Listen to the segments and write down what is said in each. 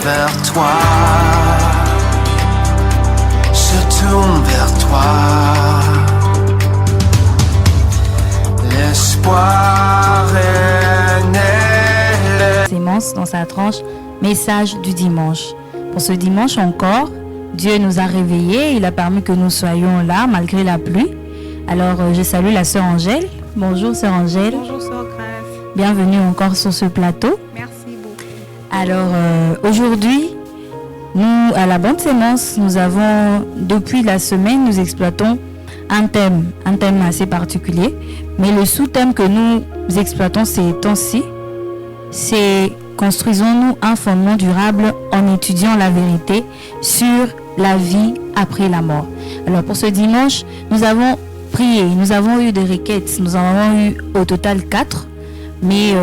vers toi, se tourne vers toi. L'espoir est né. Sémence dans sa tranche message du dimanche. Pour ce dimanche encore, Dieu nous a réveillés, il a permis que nous soyons là malgré la pluie. Alors je salue la sœur Angèle. Bonjour sœur Angèle. Bonjour sœur Grace. Bienvenue encore sur ce plateau. Merci beaucoup. Alors aujourd'hui, nous à la bande Sémence, nous avons depuis la semaine, nous exploitons un thème assez particulier. Mais le sous-thème que nous exploitons ces temps-ci, c'est construisons-nous un fondement durable en étudiant la vérité sur la vie après la mort. Alors pour ce dimanche, nous avons prié, nous avons eu des requêtes, nous en avons eu au total 4, mais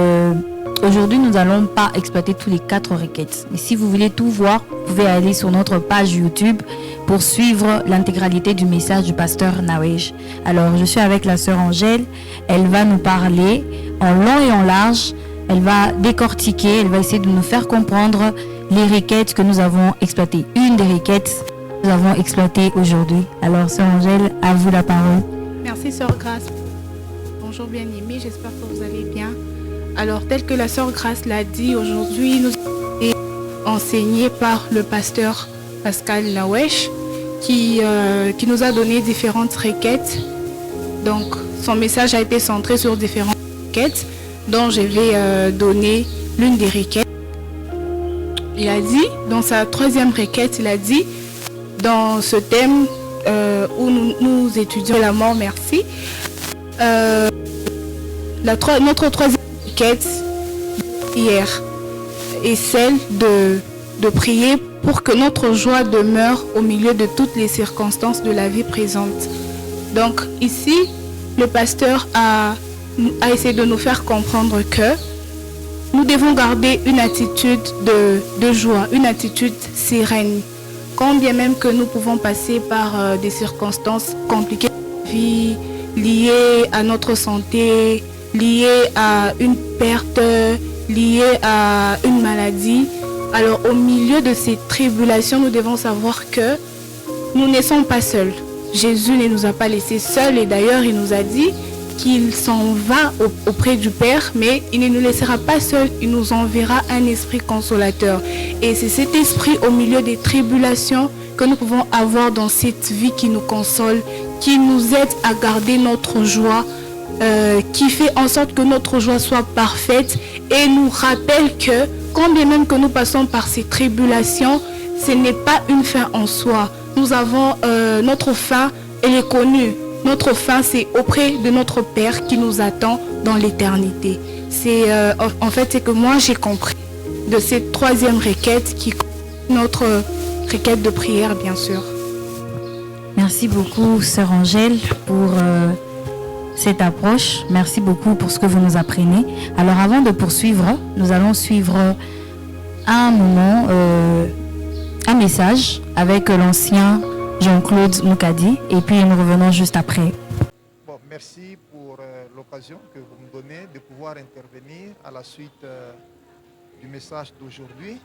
aujourd'hui nous n'allons pas exploiter tous les 4 requêtes. Mais si vous voulez tout voir, vous pouvez aller sur notre page YouTube pour suivre l'intégralité du message du pasteur Nawesh. Alors je suis avec la sœur Angèle, elle va nous parler en long et en large, elle va décortiquer, elle va essayer de nous faire comprendre les requêtes que nous avons exploitées. Une des requêtes que nous avons exploitées aujourd'hui. Alors sœur Angèle, à vous la parole. Merci sœur Grace. Bonjour bien-aimés, j'espère que vous allez bien. Alors tel que la sœur Grace l'a dit, aujourd'hui nous avons été enseignés par le pasteur Pascal Nawesh qui nous a donné différentes requêtes. Donc son message a été centré sur différentes requêtes dont je vais donner l'une des requêtes. Il a dit, dans sa 3e requête, il a dit, dans ce thème où nous étudions la mort, merci, notre 3e requête hier est celle de prier pour que notre joie demeure au milieu de toutes les circonstances de la vie présente. Donc ici, le pasteur a essayé de nous faire comprendre que nous devons garder une attitude de joie, une attitude sereine. Quand bien même que nous pouvons passer par des circonstances compliquées de la vie, liées à notre santé, liées à une perte, liées à une maladie, alors au milieu de ces tribulations, nous devons savoir que nous ne sommes pas seuls. Jésus ne nous a pas laissés seuls et d'ailleurs il nous a dit qu'il s'en va auprès du Père, mais il ne nous laissera pas seuls, il nous enverra un esprit consolateur. Et c'est cet esprit au milieu des tribulations que nous pouvons avoir dans cette vie qui nous console, qui nous aide à garder notre joie, qui fait en sorte que notre joie soit parfaite et nous rappelle que quand bien même que nous passons par ces tribulations, ce n'est pas une fin en soi. Nous avons notre fin, elle est connue. Notre fin, c'est auprès de notre Père qui nous attend dans l'éternité. C'est en fait, c'est que moi j'ai compris de cette 3e requête qui est notre requête de prière, bien sûr. Merci beaucoup, sœur Angèle, pour cette approche. Merci beaucoup pour ce que vous nous apprenez. Alors, avant de poursuivre, nous allons suivre un moment, un message avec l'ancien Jean-Claude Moukadi, et puis nous revenons juste après. Bon, merci pour l'occasion que vous me donnez de pouvoir intervenir à la suite du message d'aujourd'hui.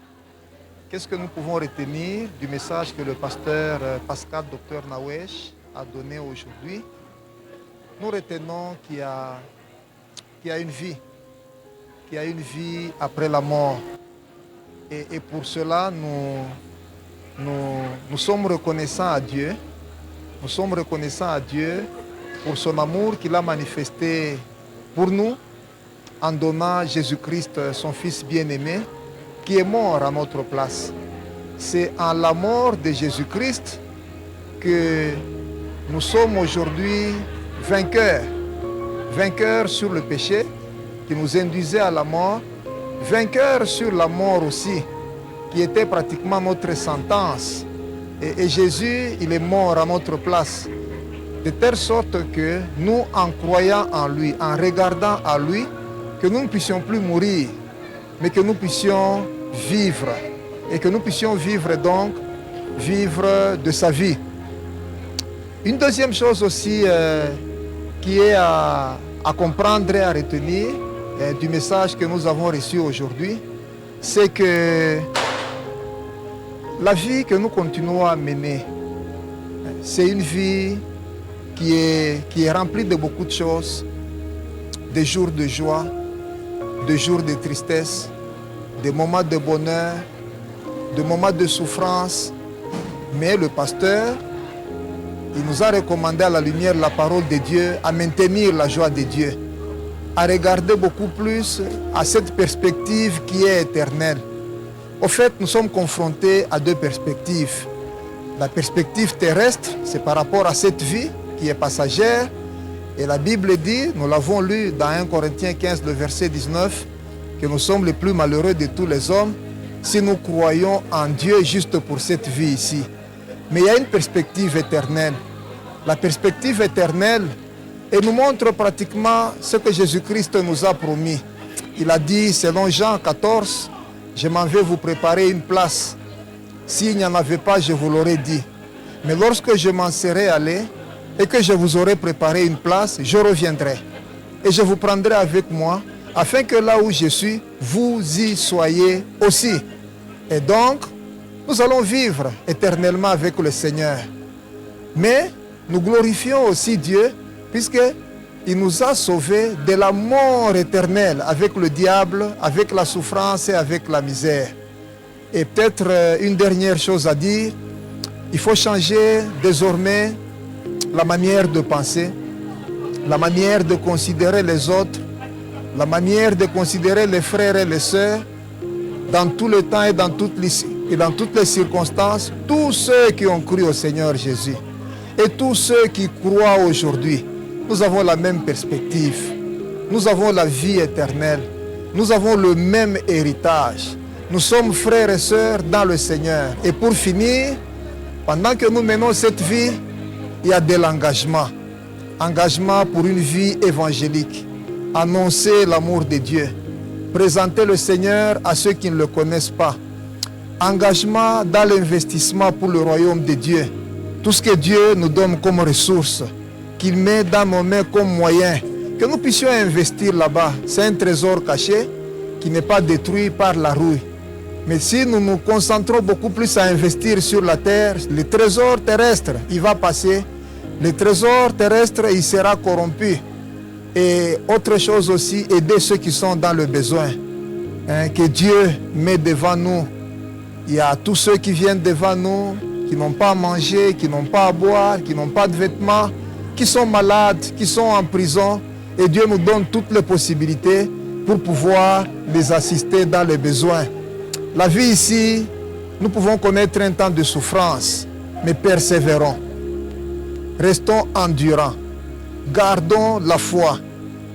Qu'est-ce que nous pouvons retenir du message que le pasteur Pascal Dr Nawesh a donné aujourd'hui? Nous retenons qu'il y a une vie, qu'il y a une vie après la mort. Et pour cela, nous sommes reconnaissants à Dieu. Nous sommes reconnaissants à Dieu pour son amour qu'il a manifesté pour nous en donnant Jésus-Christ, son Fils bien-aimé, qui est mort à notre place. C'est en la mort de Jésus-Christ que nous sommes aujourd'hui vainqueurs. Vainqueurs sur le péché qui nous induisait à la mort. Vainqueurs sur la mort aussi, qui était pratiquement notre sentence. Et Jésus, il est mort à notre place. De telle sorte que nous, en croyant en lui, en regardant à lui, que nous ne puissions plus mourir, mais que nous puissions vivre. Et que nous puissions vivre donc, vivre de sa vie. Une deuxième chose aussi qui est à comprendre et à retenir du message que nous avons reçu aujourd'hui, c'est que La vie que nous continuons à mener, c'est une vie qui est remplie de beaucoup de choses, des jours de joie, des jours de tristesse, des moments de bonheur, des moments de souffrance. Mais le pasteur, il nous a recommandé à la lumière de la parole de Dieu à maintenir la joie de Dieu, à regarder beaucoup plus à cette perspective qui est éternelle. Au fait, nous sommes confrontés à deux perspectives. La perspective terrestre, c'est par rapport à cette vie qui est passagère. Et la Bible dit, nous l'avons lu dans 1 Corinthiens 15, le verset 19, que nous sommes les plus malheureux de tous les hommes si nous croyons en Dieu juste pour cette vie ici. Mais il y a une perspective éternelle. La perspective éternelle, elle nous montre pratiquement ce que Jésus-Christ nous a promis. Il a dit, selon Jean 14, « Je m'en vais vous préparer une place. S'il n'y en avait pas, je vous l'aurais dit. Mais lorsque je m'en serai allé et que je vous aurai préparé une place, je reviendrai. Et je vous prendrai avec moi, afin que là où je suis, vous y soyez aussi. Et donc, nous allons vivre éternellement avec le Seigneur. Mais nous glorifions aussi Dieu, puisqu'il nous a sauvés de la mort éternelle avec le diable, avec la souffrance et avec la misère. Et peut-être une dernière chose à dire, il faut changer désormais la manière de penser, la manière de considérer les autres, la manière de considérer les frères et les sœurs, dans tout le temps et dans toutes les circonstances, tous ceux qui ont cru au Seigneur Jésus et tous ceux qui croient aujourd'hui, nous avons la même perspective, nous avons la vie éternelle, nous avons le même héritage, nous sommes frères et sœurs dans le Seigneur. Et pour finir, pendant que nous menons cette vie, il y a de l'engagement, engagement pour une vie évangélique, annoncer l'amour de Dieu, présenter le Seigneur à ceux qui ne le connaissent pas, engagement dans l'investissement pour le royaume de Dieu, tout ce que Dieu nous donne comme ressources, qu'il met dans nos mains comme moyen, que nous puissions investir là-bas. C'est un trésor caché qui n'est pas détruit par la rouille. Mais si nous nous concentrons beaucoup plus à investir sur la terre, le trésor terrestre, il va passer. Le trésor terrestre, il sera corrompu. Et autre chose aussi, aider ceux qui sont dans le besoin. Que Dieu met devant nous. Il y a tous ceux qui viennent devant nous, qui n'ont pas à manger, qui n'ont pas à boire, qui n'ont pas de vêtements, qui sont malades, qui sont en prison. Et Dieu nous donne toutes les possibilités pour pouvoir les assister dans les besoins. La vie ici, nous pouvons connaître un temps de souffrance, mais persévérons. Restons endurants. Gardons la foi.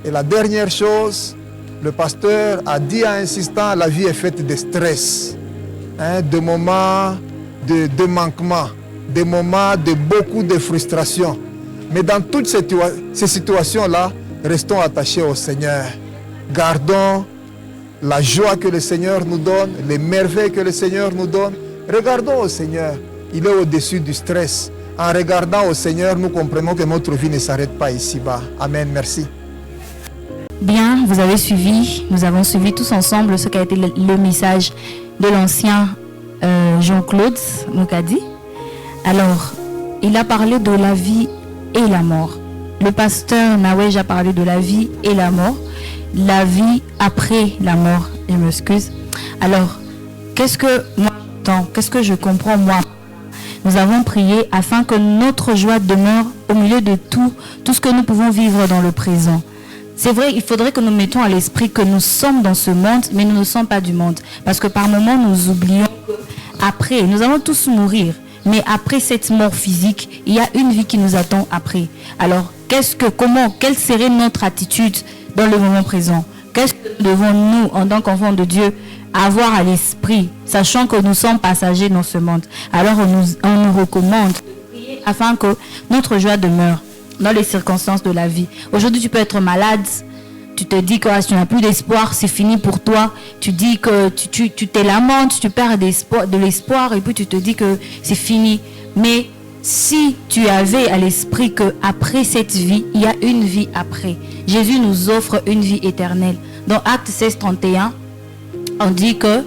Et la dernière chose, le pasteur a dit en insistant, la vie est faite de stress, de moments de manquement, des moments de beaucoup de frustration. Mais dans toutes ces situations-là, restons attachés au Seigneur. Gardons la joie que le Seigneur nous donne, les merveilles que le Seigneur nous donne. Regardons au Seigneur. Il est au-dessus du stress. En regardant au Seigneur, nous comprenons que notre vie ne s'arrête pas ici-bas. Amen. Merci. Bien, vous avez suivi, nous avons suivi tous ensemble ce qu'a été le message de l'ancien Jean-Claude Moukadi. Alors, il a parlé de la vie et la mort. Le pasteur Nawej a parlé de la vie et la mort. La vie après la mort, je m'excuse. Alors, qu'est-ce que je comprends moi? Nous avons prié afin que notre joie demeure au milieu de tout ce que nous pouvons vivre dans le présent. C'est vrai, il faudrait que nous mettions à l'esprit que nous sommes dans ce monde, mais nous ne sommes pas du monde. Parce que par moments, nous oublions qu'après, nous allons tous mourir. Mais après cette mort physique, il y a une vie qui nous attend après. Alors, quelle serait notre attitude dans le moment présent? Qu'est-ce que devons-nous, en tant qu'enfants de Dieu, avoir à l'esprit, sachant que nous sommes passagers dans ce monde? Alors, on nous recommande de prier afin que notre joie demeure dans les circonstances de la vie. Aujourd'hui, tu peux être malade, tu te dis que tu n'as plus d'espoir, c'est fini pour toi. Tu dis que tu te lamentes, tu perds de l'espoir et puis tu te dis que c'est fini. Mais si tu avais à l'esprit qu'après cette vie, il y a une vie après. Jésus nous offre une vie éternelle. Dans Actes 16, 31, on dit que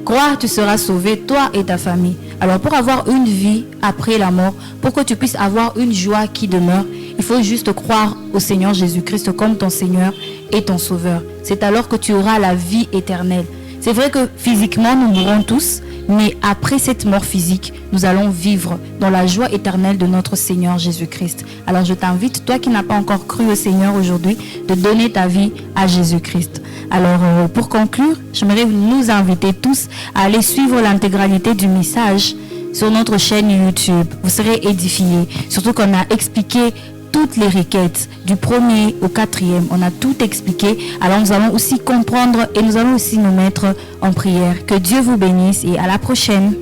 crois, tu seras sauvé, toi et ta famille. Alors pour avoir une vie après la mort, pour que tu puisses avoir une joie qui demeure, il faut juste croire au Seigneur Jésus-Christ comme ton Seigneur et ton Sauveur. C'est alors que tu auras la vie éternelle. C'est vrai que physiquement nous mourrons tous, mais après cette mort physique, nous allons vivre dans la joie éternelle de notre Seigneur Jésus-Christ. Alors je t'invite, toi qui n'as pas encore cru au Seigneur aujourd'hui, de donner ta vie à Jésus-Christ. Alors pour conclure, j'aimerais nous inviter tous à aller suivre l'intégralité du message sur notre chaîne YouTube. Vous serez édifiés, surtout qu'on a expliqué toutes les requêtes du 1er au 4e. On a tout expliqué. Alors nous allons aussi comprendre et nous allons aussi nous mettre en prière. Que Dieu vous bénisse et à la prochaine.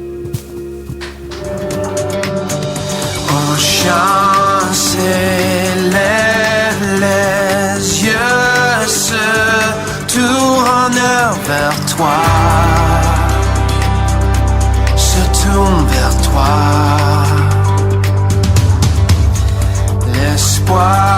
On chante, s'élève les yeux, se tourne vers toi, se tourne vers toi. L'espoir